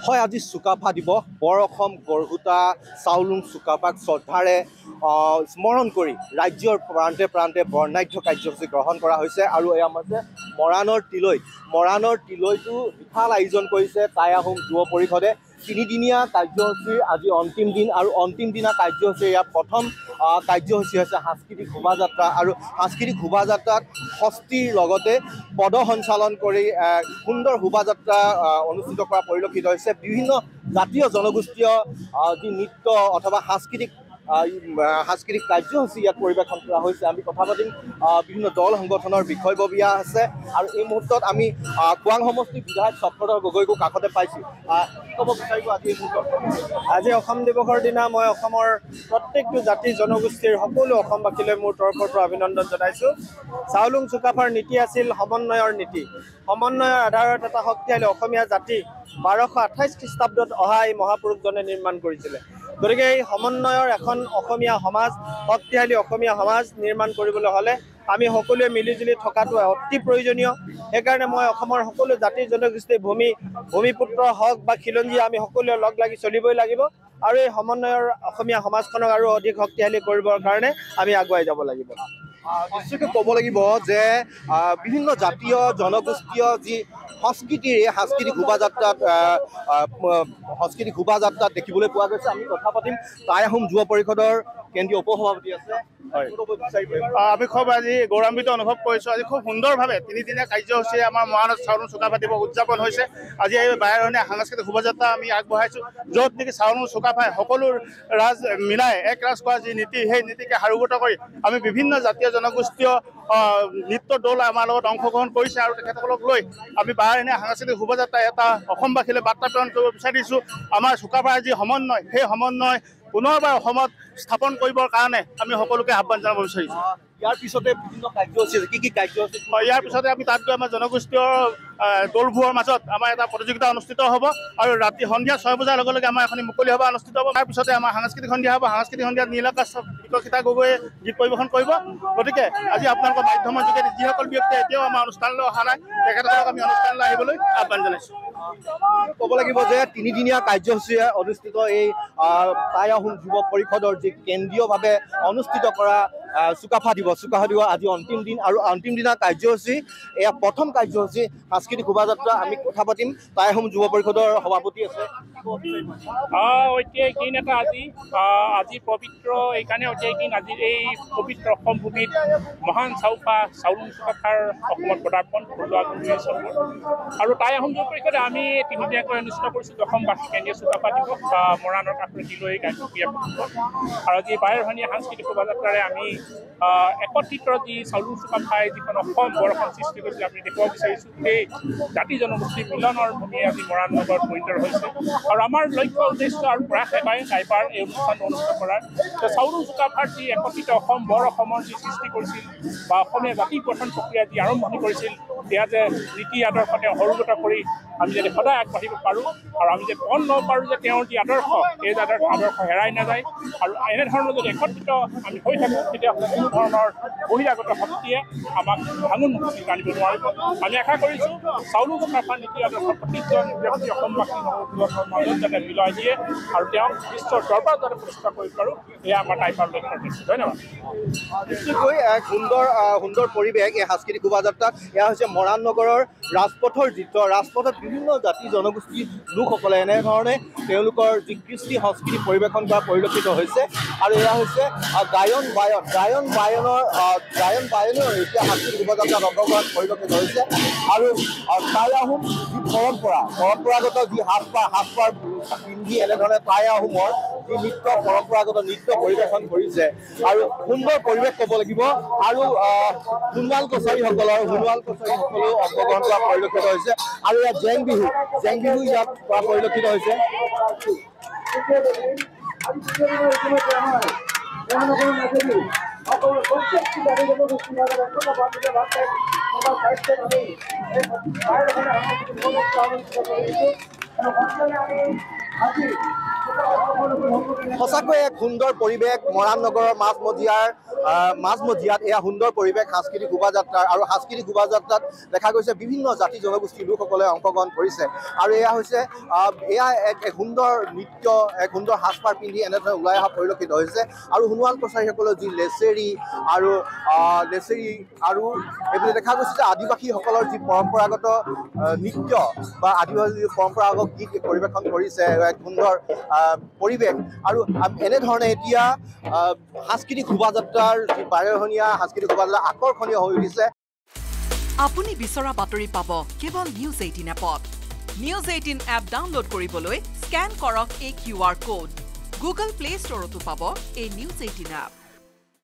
হয়, আজি চুকাফা দিৱস। বৰ অসম গড়হুতা চাওলুং চুকাফাক শ্ৰদ্ধাৰে স্মৰণ কৰি ৰাজ্যৰ প্ৰান্তে প্ৰান্তে বৰ্ণাঢ্য কাৰ্যসূচী গ্ৰহণ কৰা হৈছে। আৰু এয়া হৈছে মৰাণৰ তিলৈতো বিশাল আয়োজন কৰিছে টাই আহোম যুৱ পৰিষদে। তিনিদিনীয়া কাৰ্যসূচীৰ আজি অন্তিম দিন আৰু অন্তিম দিনা কাৰ্যসূচী ইয়াৰ প্ৰথম কাৰ্যসূচী হৈছে সাংস্কৃতিক শোভাযাত্ৰা। আৰু সাংস্কৃতিক শোভাযাত্ৰাত ষষ্ঠীৰ লগতে পদ সঞ্চালন কৰি সুন্দৰ শোভাযাত্ৰা অনুষ্ঠিত কৰা পৰিলক্ষিত হৈছে। বিভিন্ন জাতীয় জনগোষ্ঠীয় যি নৃত্য অথবা সাংস্কৃতিক কাৰ্যসূচী ইয়াত পৰিৱেশন কৰা হৈছে। আমি কথা পাতিম বিভিন্ন দল সংগঠনৰ বিষয়ববীয়া আছে। আৰু এই মুহূৰ্তত আমি খোৱাং সমষ্টিৰ বিধায়ক চক্ৰধৰ গগৈকো কাষতে পাইছোঁ। কি ক'ব বিচাৰিব আজি এই মুহূৰ্তত? আজি অসম দিৱসৰ দিনা মই অসমৰ প্ৰত্যেকটো জাতি জনগোষ্ঠীৰ সকলো অসমবাসীলৈ মোৰ তৰফৰ পৰা অভিনন্দন জনাইছোঁ। চাওলুং চুকাফাৰ নীতি আছিল সমন্বয়ৰ নীতি। সমন্বয়ৰ আধাৰত এটা শক্তিশালী অসমীয়া জাতি 1228 খ্ৰীষ্টাব্দত অহা এই মহাপুৰুষজনে নিৰ্মাণ কৰিছিলে। গতিকে এই সমন্বয়ৰ এখন অসমীয়া সমাজ, শক্তিশালী অসমীয়া সমাজ নিৰ্মাণ কৰিবলৈ হ'লে আমি সকলোৱে মিলিজুলি থকাটো অতি প্ৰয়োজনীয়। সেইকাৰণে মই অসমৰ সকলো জাতি জনগোষ্ঠীৰ ভূমিপুত্ৰ হওক বা খিলঞ্জীয়া আমি সকলোৱে লগ লাগি চলিবই লাগিব। আৰু এই সমন্বয়ৰ অসমীয়া সমাজখনক আৰু অধিক শক্তিশালী কৰিবৰ কাৰণে আমি আগুৱাই যাব লাগিব। নিশ্চয়কৈ ক'ব লাগিব যে বিভিন্ন জাতীয় জনগোষ্ঠীয় যি সাংস্কৃতিক শোভাযাত্ৰাত দেখিবলৈ পোৱা গৈছে। আমি কথা পাতিম টাই আহোম যুৱ পৰিষদৰ কেন্দ্ৰীয় উপসভাপতি আছে। আমি খুব আজি গৌৰৱান্বিত অনুভৱ কৰিছোঁ। আজি খুব সুন্দৰভাৱে তিনিদিনীয়া কাৰ্যসূচীৰে আমাৰ মৰাণত চাওলুং চুকাফা দিৱস উদযাপন হৈছে। আজি এই বাৰেৰহণীয়া সাংস্কৃতিক শোভাযাত্ৰা আমি আগবঢ়াইছোঁ, য'ত নেকি চাওলুং চুকাফাই সকলো ৰাজ মিলাই এক ৰাজ কৰা যি নীতি, সেই নীতিকে সাৰোগত কৰি আমি বিভিন্ন জাতীয় জনগোষ্ঠীয় নৃত্য দল আমাৰ লগত অংশগ্ৰহণ কৰিছে। আৰু তেখেতসকলক লৈ আমি বাৰেৰহণীয়া সাংস্কৃতিক শোভাযাত্ৰা এটা অসমবাসীলৈ বাৰ্তা প্ৰেৰণ কৰিব বিচাৰিছোঁ। আমাৰ চুকাফাৰ যি সমন্বয়, সেই সমন্বয় পুনৰবাৰ অসমত স্থাপন কৰিবৰ কাৰণে আমি সকলোকে আহ্বান জনাব বিচাৰিছোঁ। ইয়াৰ পিছতে বিভিন্ন কাৰ্যসূচী আছে। কি কাৰ্যসূচী? ইয়াৰ পিছতে আমি তাত গৈ আমাৰ জনগোষ্ঠীয় দলবোৰৰ মাজত আমাৰ এটা প্ৰতিযোগিতা অনুষ্ঠিত হ'ব। আৰু ৰাতি সন্ধিয়া 6 বজাৰ লগে লগে আমাৰ এখন মুকলি সভা অনুষ্ঠিত হ'ব। তাৰ পিছতে আমাৰ সাংস্কৃতিক সন্ধিয়া হ'ব। সাংস্কৃতিক সন্ধিয়াত নীলাকাশ বিকশিতা গগৈয়ে গীত পৰিৱেশন কৰিব। গতিকে আজি আপোনালোকৰ মাধ্যমৰ যোগেদি যিসকল ব্যক্তিয়ে এতিয়াও আমাৰ অনুষ্ঠানলৈ অহা নাই, তেখেতসকলক আমি অনুষ্ঠানলৈ আহিবলৈ আহ্বান জনাইছোঁ। ক'ব লাগিব যে তিনিদিনীয়া কাৰ্যসূচীৰে অনুষ্ঠিত এই টাই আহোম যুৱ পৰিষদৰ যি কেন্দ্ৰীয়ভাৱে অনুষ্ঠিত কৰা চুকাফা দিৱস আজি অন্তিম দিন। আৰু অন্তিম দিনা কাৰ্যসূচী এয়া প্ৰথম কাৰ্যসূচী সাংস্কৃতিক শোভাযাত্ৰা। আমি কথা পাতিম টাই আহোম যুৱ পৰিষদৰ সভাপতি আছে। ঐতিহাসিক দিন এটা আজি পবিত্ৰ এইকাৰণে ঐতিহাসিক দিন। আজিৰ এই পবিত্ৰ অসম ভূমিত মহান চাওলুং চুকাফাৰ অসমত পদাৰ্পণ আৰু টাই আহোম যুৱ পৰিষদে আমি তিনিদিনীয়াকৈ অনুষ্ঠিত কৰিছোঁ দশম বাৰ্ষিক কেন্দ্ৰীয় চুকাফা দিৱস মৰাণৰ কাষৰ তিলৈ গায়ত্ৰী। আৰু আজি বাৰেৰহণীয়া সাংস্কৃতিক শোভাযাত্ৰাৰে আমি একত্ৰিত যি চাওলুং চুকাফাই যিখন বৰ অসম সৃষ্টি কৰিছিল আমি দেখুৱাব বিচাৰিছোঁ। সেই জাতি জনগোষ্ঠীৰ মিলনৰ ভূমিয়ে আজি মৰাণ নগৰত পৰিণত হৈছে। আৰু আমাৰ লক্ষ্য উদ্দেশ্য আৰু প্ৰয়াস এবাৰ এই অনুষ্ঠানটো অনুষ্ঠিত কৰাৰ চাওলুং চুকাফাৰ যি একত্ৰিত অসম বৰ অসমৰ যি সৃষ্টি কৰিছিল বা অসমীয়া জাতি গঠন প্ৰক্ৰিয়া যি আৰম্ভণি কৰিছিল, সেয়া যে নীতি আদৰ্শ তেওঁ সৰুগত কৰি আমি যদি সদায় আগবাঢ়িব পাৰোঁ আৰু আমি যে পণ ল'ব পাৰোঁ যে তেওঁৰ যি আদৰ্শ, এই আদৰ্শ হেৰাই নাযায়। আৰু এনেধৰণৰ যদি একত্ৰিত আমি হৈ থাকোঁ, তেতিয়াহ'লে কোনো ধৰণৰ বহিৰাগত শক্তিয়ে আমাক ভাঙোন মুখি আনিব নোৱাৰিব। আমি আশা কৰিছোঁ চাওলুং চুকাফাৰ নীতি আদৰ্শ প্ৰতিজন ব্যক্তি অসমবাসী মাজত যাতে মিলাই দিয়ে আৰু তেওঁক বিশ্বৰ দৰবাৰত যাতে প্ৰতিষ্ঠা কৰিব পাৰোঁ, এয়া আমাৰ টাইপাৰ লক্ষ্য দিছোঁ। ধন্যবাদ। নিশ্চয়কৈ এক সুন্দৰ পৰিৱেশ এই সাংস্কৃতিক শোভাযাত্ৰাত। এয়া হৈছে মৰাণ নগৰৰ ৰাজপথৰ দৃশ্য। ৰাজপথত বিভিন্ন জাতি জনগোষ্ঠীৰ লোকসকলে এনেধৰণে তেওঁলোকৰ যি কৃষ্টি সংস্কৃতি পৰিৱেশন কৰা পৰিলক্ষিত হৈছে। আৰু এয়া হৈছে গায়ন বায়নৰ এতিয়া সাংস্কৃতিক শোভাযাত্ৰাত অংশগ্ৰহণ পৰিলক্ষিত হৈছে। আৰু টাই আহোম যি পৰম্পৰাগত যি সাজপাৰ পিন্ধি এনেধৰণে টাই আহোমৰ যি পৰম্পৰাগত নৃত্য পৰিৱেশন কৰিছে। আৰু সুন্দৰ পৰিৱেশ ক'ব লাগিব। আৰু সোণোৱাল কছাৰীসকলেও অংশগ্ৰহণ কৰা পৰিলক্ষিত হৈছে। আৰু ইয়াত জেং বিহু ইয়াত কৰা পৰিলক্ষিত হৈছে। সঁচাকৈ এক সুন্দৰ পৰিৱেশ মৰাণ নগৰৰ মাজমজিয়াত এয়া সুন্দৰ পৰিৱেশ সাংস্কৃতিক শোভাযাত্ৰাৰ আৰু সাংস্কৃতিক শোভাযাত্ৰাত দেখা গৈছে বিভিন্ন জাতি জনগোষ্ঠীৰ লোকসকলে অংশগ্ৰহণ কৰিছে আৰু এয়া হৈছে এক সুন্দৰ নৃত্য এক সুন্দৰ সাজপাৰ পিন্ধি এনেধৰণে ওলাই অহা পৰিলক্ষিত হৈছে আৰু সোণোৱাল কছাৰীসকলৰ যি লেচেৰি আৰু এইবিলাক দেখা গৈছে যে আদিবাসীসকলৰ যি পৰম্পৰাগত নৃত্য বা আদিবাসী পৰম্পৰাগত গীত পৰিৱেশন কৰিছে এক সুন্দৰ পৰিৱেশ আৰু এনেধৰণে এতিয়া সাংস্কৃতিক শোভাযাত্ৰাৰ যি বাৰেৰহণীয়া সাংস্কৃতিক শোভাযাত্ৰা আকৰ্ষণীয় হৈ উঠিছে। আপুনি বিচৰা বাতৰি পাব কেৱল নিউজ 18 এপত। নিউজ 18 এপ ডাউনলোড কৰিবলৈ স্কেন কৰক এই QR কোড। গুগল প্লে ষ্টৰতো পাব এই নিউজ 18 এপ।